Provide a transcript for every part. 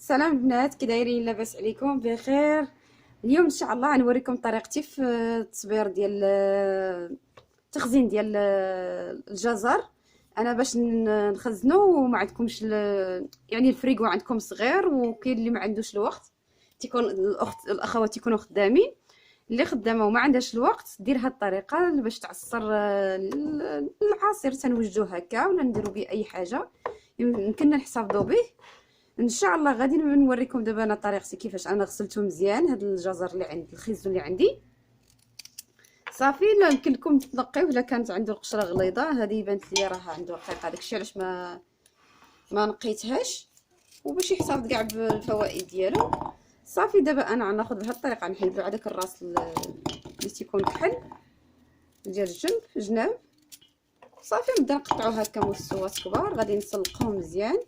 سلام البنات، كي دايرين؟ لاباس عليكم؟ بخير. اليوم ان شاء الله غنوريكم طريقتي في التصبير ديال التخزين ديال الجزر. انا باش نخزنو وما عندكمش يعني الفريغو عندكم صغير، وكاين اللي ما عندوش الوقت، تيكون الاخوات تيكونوا خدامين. اللي خدامه وما عندهاش الوقت دير هاد الطريقه باش تعصر العصير، تنوجدوه هكا ولا نديرو به اي حاجه يمكننا نحتفظوا به. ان شاء الله غادي نوريكم دابا انا طريقتي كيفاش انا غسلته مزيان. هاد الجزر اللي عندي، الخيزو اللي عندي صافي. لا يمكن لكم تنقيوه الا كانت عنده القشره غليظه. هذه بانت لي راه عنده رقيقه، داكشي علاش ما نقيتهاش، وباش يحتفظ كاع بالفوائد ديالو. صافي دابا انا غناخذ بهذه الطريقه، نحيدو على داك الراس اللي تيكون كحل ديال الجناب. صافي نبدا نقطعو هكا مستوات كبار، غادي نسلقهم مزيان،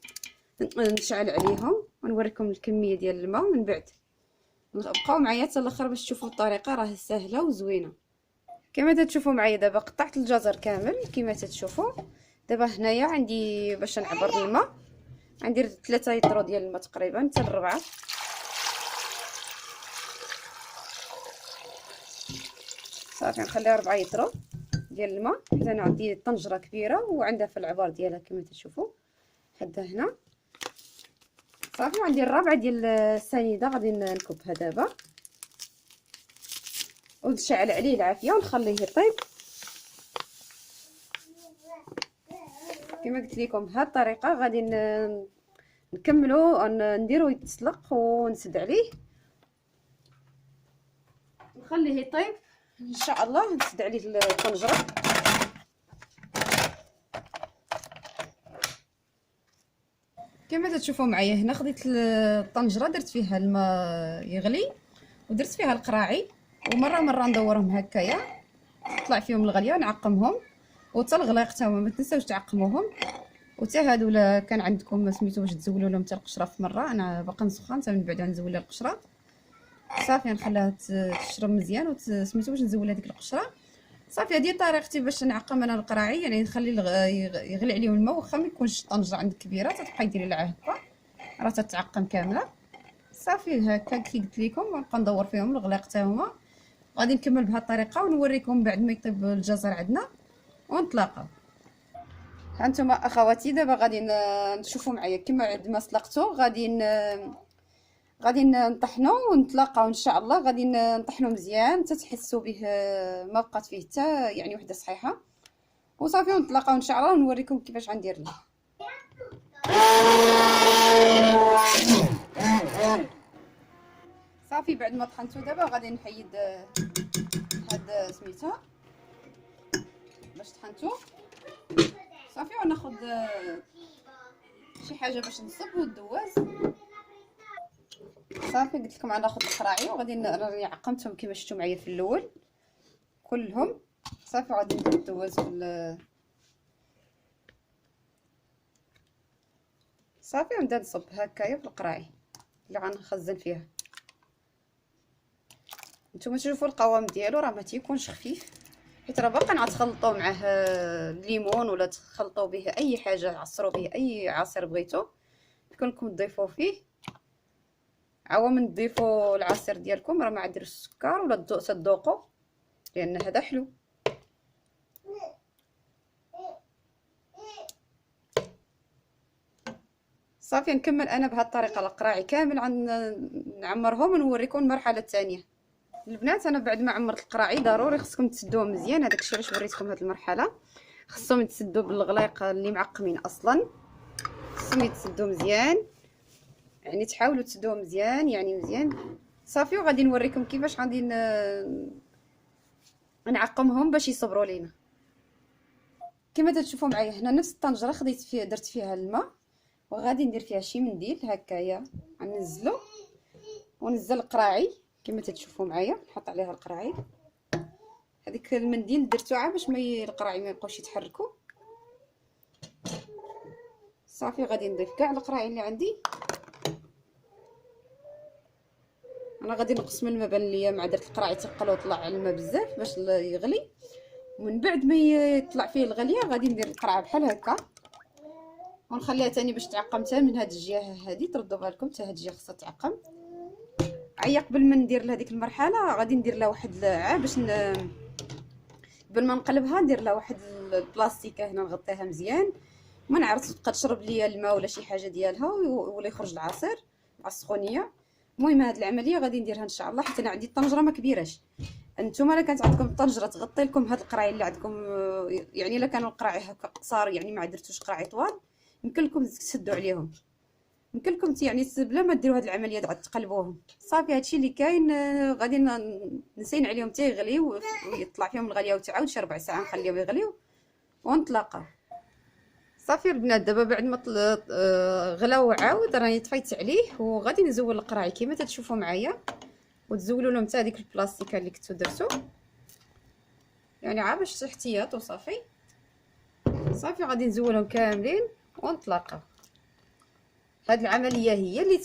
نشعل عليهم ونوريكم الكميه ديال الماء. من بعد بقاو معايا حتى الاخر باش تشوفوا الطريقه، راه سهله وزوينه كما تشوفوا معايا. دابا قطعت الجزر كامل كما تشوفوا. دابا هنايا عندي باش نعبر الماء، غندير 3 لتر ديال الماء تقريبا حتى ل4. صافي نخليها 4 لتر ديال الماء، حيت انا عندي طنجره كبيره وعندها في العبار ديالها كما تشوفوا حدا هنا. صافي عندي الرابعه ديال السنيده غادي نكبها دابا ونشعل عليه العافيه ونخليه يطيب كما قلت لكم. بهذه الطريقه غادي نكملوا نديرو يتسلق ونسد عليه نخليه يطيب ان شاء الله. نسد عليه الطنجره. كما تشوفوا معايا هنا خديت الطنجره، درت فيها الماء يغلي ودرت فيها القراعي، ومره ندورهم هكايا طلع فيهم الغليه نعقمهم، وتا الغلاق تا هما ما تنساوش تعقموهم. وتا هادو لا كان عندكم سميتو باش تزولوا لهم حتى القشره في مره، انا باقا نسخن حتى من بعد نزول لها القشره. صافي نخليها تشرب مزيان وسميتو باش نزول هذيك القشره. صافي هذه طريقتي باش نعقم انا القراعي، يعني نخلي يغلي عليهم الماء، واخا ما يكونش الطنجره عندك كبيره تبقاي ديري لها هكا راه تتعقم كامله. صافي هكا كي قلت لكم نبقى ندور فيهم الغلاق حتى هما. غادي نكمل بهذه الطريقه ونوريكم بعد ما يطيب الجزر عندنا ونتلاقاو. هانتوما اخواتي دابا غادي نشوفوا معايا كما عند ما سلقتو. غادي نطحنو ونتلاقاو ان شاء الله. غادي نطحنو مزيان حتى تحسوا به ما بقات فيه حتى يعني وحده صحيحه. وصافي ونتلاقاو ان شاء الله ونوريكم كيفاش غندير له. صافي بعد ما طحنتو دابا غادي نحيد هاد سميتها باش طحنتو. صافي وناخذ شي حاجه باش نصب والدواز. صافي قلت لكم غناخذ القراعي وغادي راني عقمتهم كما شفتوا معايا في الاول كلهم. صافي غادي ندير الدواز صافي ونبدا نصب هكايا في القراعي اللي غنخزن فيها. نتوما تشوفوا القوام ديالو راه ما تيكونش خفيف، حيت راه باقا غتخلطوا معاه الليمون ولا تخلطوا به اي حاجه، عصروا به اي عصير بغيتو يمكن لكم تضيفوه فيه. عوا من تضيفوا العصير ديالكم راه ما ديروش السكر ولا تذوقوا، لان هذا حلو. صافي نكمل انا بهذه الطريقه القراعي كامل نعمرهم ونوريكم المرحله الثانيه. البنات انا بعد ما عمرت القراعي ضروري خصكم تسدوه مزيان، هذاك الشيء علاش وريتكم هذه المرحله. خصهم يتسدوا بالغليق اللي معقمين اصلا، خصهم يتسدوا مزيان، يعني تحاولوا تسدوه مزيان يعني مزيان. صافي وغادي نوريكم كيفاش غادي نعقمهم باش يصبروا لينا. كما تشوفوا معايا هنا نفس الطنجره خديت فيها درت فيها الماء، وغادي ندير فيها شي منديل هكايا غنزلو ونزل القراعي كما تشوفوا معايا. نحط عليها القراعي، هذيك المنديل درتو عا باش القراعي ما يبقاوش يتحركوا. صافي غادي نضيف كاع القراعي اللي عندي. انا غادي نقص من الماء، بان ليا مع درت القراعي تقل وطلع الماء بزاف باش يغلي، ومن بعد ما يطلع فيه الغليه غادي ندير القرعه بحال هكا ونخليها تاني باش تعقم حتى من هاد الجهه هادي، تردوا بالكم حتى هاد الجهه خصها تعقم. عيا قبل ما ندير لهاديك المرحله غادي ندير لها واحد باش قبل ما نقلبها ندير لها واحد البلاستيكه هنا نغطيها مزيان، ما نعرفش تبقى تشرب ليا الماء ولا شي حاجه ديالها ولا يخرج العصير مع السخونيه. المهم هاد العمليه غادي نديرها ان شاء الله، حيت انا عندي الطنجره ما كبيراش. انتم الا كانت عندكم الطنجره تغطي لكم هاد القراعي اللي عندكم، يعني الا كانوا القراعي هكا قصار يعني ما درتوش قراعي طوال، يمكن لكم تسدوا عليهم، يمكن لكم يعني بلا ما ديروا هاد العمليه عاد تقلبوهم. صافي هادشي اللي كاين. غادي نسين عليهم حتى يغليو ويطلع فيهم الغليه، وتعاود شي ربع ساعه نخليهم يغليو ونطلقوا. صافي البنات دابا بعد ما غلاو عاود راني طفيت عليه، وغادي نزول القراعي كيما تتشوفوا معايا، وتزولوا لهم حتى هذيك البلاستيكه اللي كنتو درتو، يعني عا باش احتياط. وصافي صافي غادي نزولهم كاملين ونطلقوا. هاد العمليه هي اللي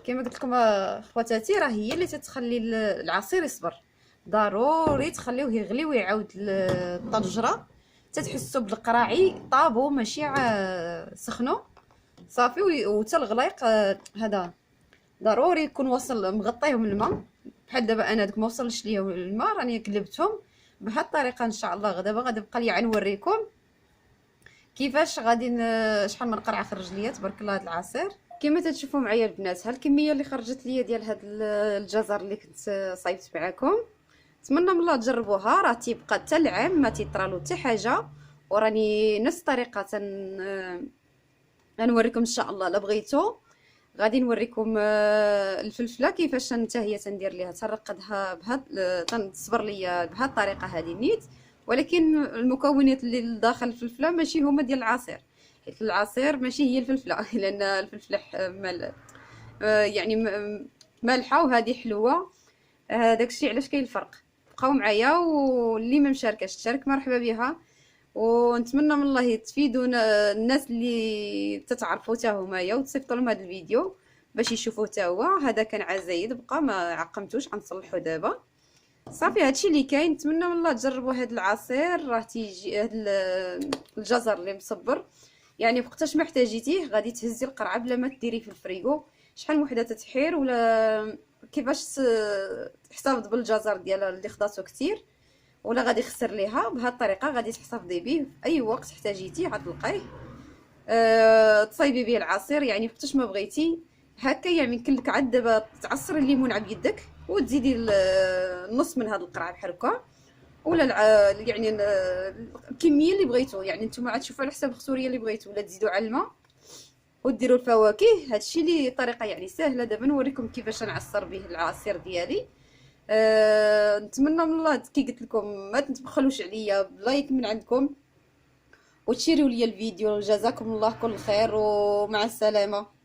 كما قلت لكم خواتاتي، راه هي اللي تتخلي العصير يصبر. ضروري تخليوه يغلي ويعاود الطنجره تتحسوا بالقراعي طابو ماشي سخنوا. صافي وتا الغلايق هذا ضروري يكون وصل مغطيهم الماء. بحال دابا انا دوك ما وصلش ليهم الماء راني قلبتهم بهاد الطريقه. ان شاء الله دابا غادي بقى لي نوريكم كيفاش غادي شحال من قرعه خرج ليا تبارك الله هاد العصير. كما تشوفوا معايا البنات، ها الكميه اللي خرجت ليا ديال هاد الجزر اللي كنت صايبت معكم. نتمنى من الله تجربوها، راه تيبقى حتى العام ما تيطرالو حتى حاجه. وراني نفس الطريقه غنوريكم ان شاء الله. لا بغيتو غادي نوريكم الفلفله كيفاش حتى هي تندير ليها، تنرقدها بهاد تنصبر ليا بهاد الطريقه هذه نيت. ولكن المكونات اللي داخل الفلفله ماشي هما ديال العصير، حيت العصير ماشي هي الفلفله لان الفلفله يعني مالحه وهذه حلوه. داكشي علاش كاين الفرق. بقاو معايا، واللي ما مشاركاش تشارك مرحبا بها. ونتمنى من الله تفيدوا الناس اللي تتعرفوا حتى همايا وتصيفطوا لهم هذا الفيديو باش يشوفوه حتى هو. هذا كان عزايد بقى ما عقمتوش، غنصلحو دابا. صافي هادشي اللي كاين. نتمنى من الله تجربوا هذا العصير، راه تيجي هذا الجزر اللي مصبر يعني وقتاش ما احتاجيتيه غادي تهزي القرعه بلا ما ديريه في الفريغو. شحال وحده تتحير ولا كيفاش تحتفظ بالجزر ديالها اللي خداتو كتير ولا غادي يخسر ليها. بهذه الطريقه غادي تحتفظي به في اي وقت احتاجيتيه غتلقيه. تصايبي به العصير يعني وقتاش ما بغيتي. هكا يعني يمكن لك عاد دابا تعصري الليمون على بيدك وتزيدي النص من هذا القرع بحال هكا، ولا يعني الكميه اللي بغيتو. يعني نتوما عاد تشوفوا على حساب الخسوريه اللي بغيتو، ولا تزيدوا على الماء وديروا الفواكه. هادشي اللي طريقه يعني سهله. دابا نوريكم كيفاش نعصر به العصير ديالي. نتمنى من الله كي قلت لكم ما تبخلوش عليا بلايك من عندكم وتشيروا لي الفيديو. جزاكم الله كل خير ومع السلامه.